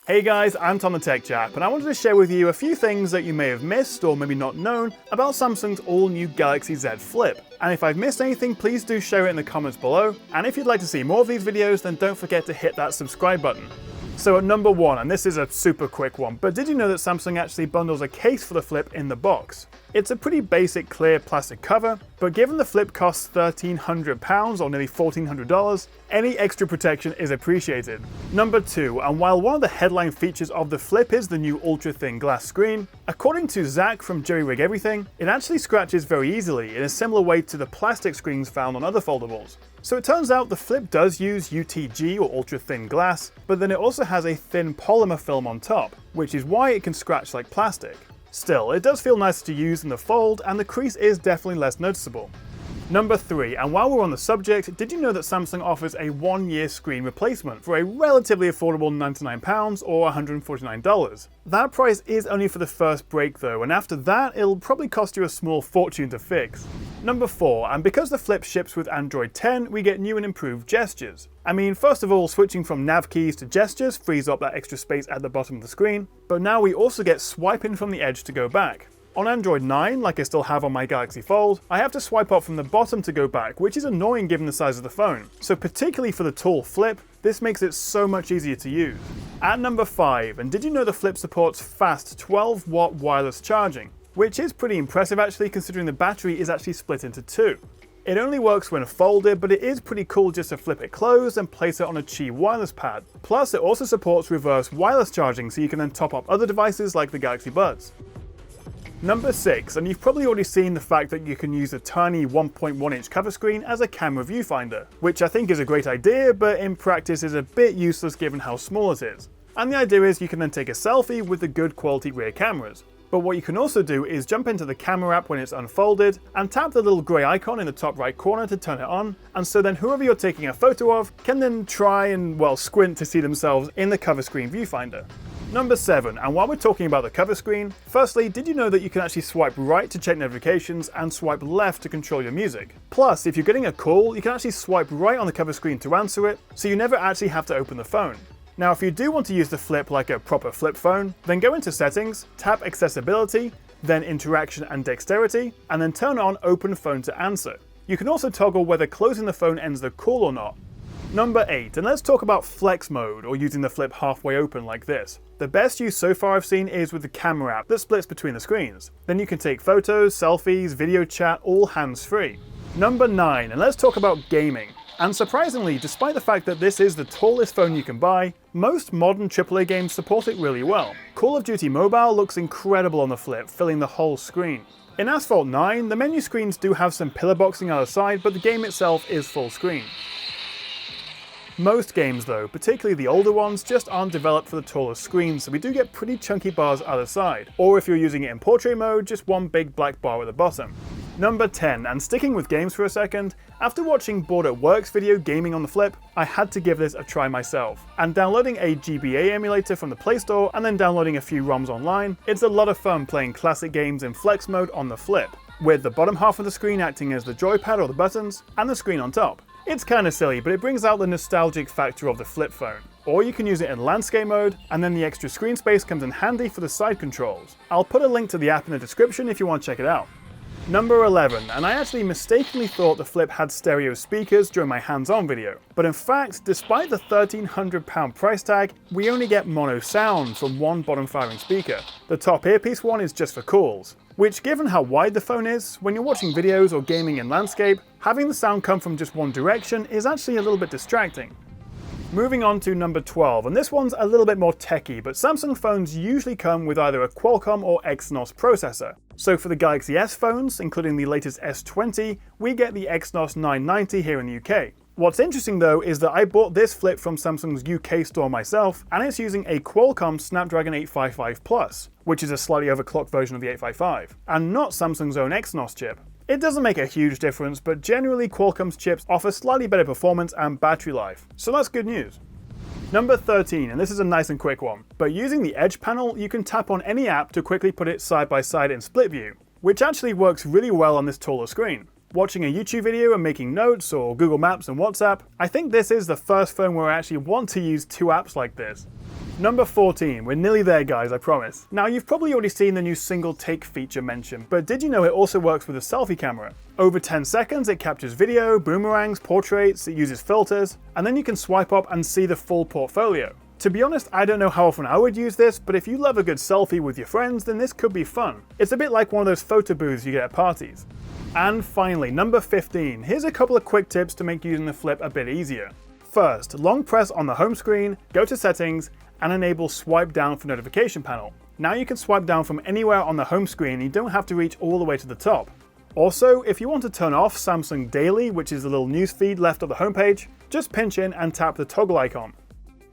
Hey guys, I'm Tom the Tech Chap, and I wanted to share with you a few things that you may have missed or maybe not known about Samsung's all-new Galaxy Z Flip. And if I've missed anything, please do share it in the comments below. And if you'd like to see more of these videos, then don't forget to hit that subscribe button. So at number 1, and this is a super quick one, but did you know that Samsung actually bundles a case for the Flip in the box? It's a pretty basic clear plastic cover, but given the Flip costs £1,300 or nearly $1,400, any extra protection is appreciated. Number 2, and while one of the headline features of the Flip is the new ultra-thin glass screen, according to Zach from Jerry Everything, it actually scratches very easily in a similar way to the plastic screens found on other foldables. So it turns out the Flip does use UTG or ultra-thin glass, but then it also has a thin polymer film on top, which is why it can scratch like plastic. Still, it does feel nicer to use in the fold, and the crease is definitely less noticeable. Number 3, and while we're on the subject, did you know that Samsung offers a 1-year screen replacement for a relatively affordable £99 or $149? That price is only for the first break though, and after that it'll probably cost you a small fortune to fix. Number 4, and because the Flip ships with Android 10, we get new and improved gestures. I mean, first of all, switching from nav keys to gestures frees up that extra space at the bottom of the screen, but now we also get swiping from the edge to go back. On Android 9, like I still have on my Galaxy Fold, I have to swipe up from the bottom to go back, which is annoying given the size of the phone. So particularly for the tall Flip, this makes it so much easier to use. At number 5, and did you know the Flip supports fast 12-watt wireless charging? Which is pretty impressive actually, considering the battery is actually split into 2. It only works when folded, but it is pretty cool just to flip it closed and place it on a Qi wireless pad. Plus, it also supports reverse wireless charging, so you can then top up other devices like the Galaxy Buds. Number 6, and you've probably already seen the fact that you can use a tiny 1.1-inch cover screen as a camera viewfinder, which I think is a great idea, but in practice is a bit useless given how small it is. And the idea is you can then take a selfie with the good quality rear cameras. But what you can also do is jump into the camera app when it's unfolded and tap the little grey icon in the top right corner to turn it on, and so then whoever you're taking a photo of can then try and, well, squint to see themselves in the cover screen viewfinder. Number 7, and while we're talking about the cover screen, firstly, did you know that you can actually swipe right to check notifications and swipe left to control your music? Plus, if you're getting a call, you can actually swipe right on the cover screen to answer it, so you never actually have to open the phone. Now, if you do want to use the Flip like a proper flip phone, then go into Settings, tap Accessibility, then Interaction and Dexterity, and then turn on Open Phone to Answer. You can also toggle whether closing the phone ends the call or not. Number 8, and let's talk about Flex Mode, or using the Flip halfway open like this. The best use so far I've seen is with the camera app that splits between the screens. Then you can take photos, selfies, video chat, all hands-free. Number 9, and let's talk about gaming. And surprisingly, despite the fact that this is the tallest phone you can buy, most modern AAA games support it really well. Call of Duty Mobile looks incredible on the Flip, filling the whole screen. In Asphalt 9, the menu screens do have some pillar boxing either side, but the game itself is full screen. Most games though, particularly the older ones, just aren't developed for the tallest screens, so we do get pretty chunky bars either side. Or if you're using it in portrait mode, just one big black bar at the bottom. Number 10, and sticking with games for a second, after watching Bored at Work's video gaming on the Flip, I had to give this a try myself. And downloading a GBA emulator from the Play Store and then downloading a few ROMs online, it's a lot of fun playing classic games in flex mode on the Flip, with the bottom half of the screen acting as the joypad or the buttons, and the screen on top. It's kinda silly, but it brings out the nostalgic factor of the Flip phone. Or you can use it in landscape mode, and then the extra screen space comes in handy for the side controls. I'll put a link to the app in the description if you want to check it out. Number 11, and I actually mistakenly thought the Flip had stereo speakers during my hands-on video. But in fact, despite the £1,300 price tag, we only get mono sound from one bottom-firing speaker. The top earpiece one is just for calls. Which, given how wide the phone is, when you're watching videos or gaming in landscape, having the sound come from just one direction is actually a little bit distracting. Moving on to number 12, and this one's a little bit more techy, but Samsung phones usually come with either a Qualcomm or Exynos processor. So for the Galaxy S phones, including the latest S20, we get the Exynos 990 here in the UK. What's interesting though is that I bought this Flip from Samsung's UK store myself, and it's using a Qualcomm Snapdragon 855 Plus, which is a slightly overclocked version of the 855, and not Samsung's own Exynos chip. It doesn't make a huge difference, but generally Qualcomm's chips offer slightly better performance and battery life, so that's good news. Number 13, and this is a nice and quick one, but using the Edge panel, you can tap on any app to quickly put it side by side in split view, which actually works really well on this taller screen. Watching a YouTube video and making notes, or Google Maps and WhatsApp, I think this is the first phone where I actually want to use two apps like this. Number 14, we're nearly there guys, I promise. Now you've probably already seen the new single take feature mentioned, but did you know it also works with a selfie camera? Over 10 seconds it captures video, boomerangs, portraits, it uses filters, and then you can swipe up and see the full portfolio. To be honest, I don't know how often I would use this, but if you love a good selfie with your friends, then this could be fun. It's a bit like one of those photo booths you get at parties. And finally, number 15, here's a couple of quick tips to make using the Flip a bit easier. First, long press on the home screen, go to settings, and enable swipe down for notification panel. Now you can swipe down from anywhere on the home screen, you don't have to reach all the way to the top. Also, if you want to turn off Samsung Daily, which is the little news feed left of the homepage, just pinch in and tap the toggle icon.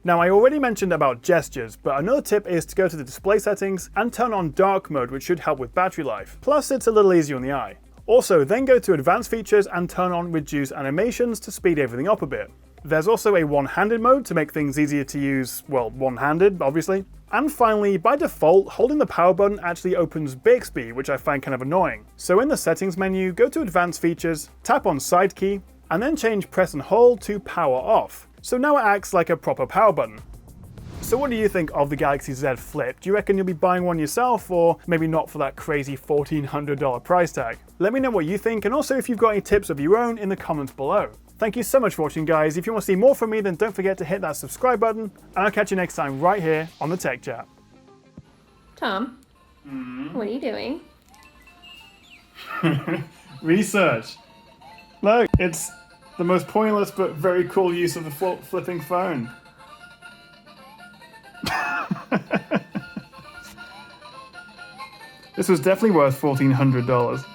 Now I already mentioned about gestures, but another tip is to go to the display settings and turn on dark mode, which should help with battery life. Plus it's a little easier on the eye. Also, then go to advanced features and turn on reduce animations to speed everything up a bit. There's also a one-handed mode to make things easier to use, well, one-handed, obviously. And finally, by default, holding the power button actually opens Bixby, which I find kind of annoying. So in the settings menu, go to advanced features, tap on side key, and then change press and hold to power off. So now it acts like a proper power button. So what do you think of the Galaxy Z Flip? Do you reckon you'll be buying one yourself, or maybe not for that crazy $1,400 price tag? Let me know what you think, and also if you've got any tips of your own in the comments below. Thank you so much for watching guys. If you want to see more from me, then don't forget to hit that subscribe button, and I'll catch you next time right here on the Tech Chap. Tom, what are you doing? Research. Look, it's the most pointless but very cool use of the flipping phone. This was definitely worth $1,400.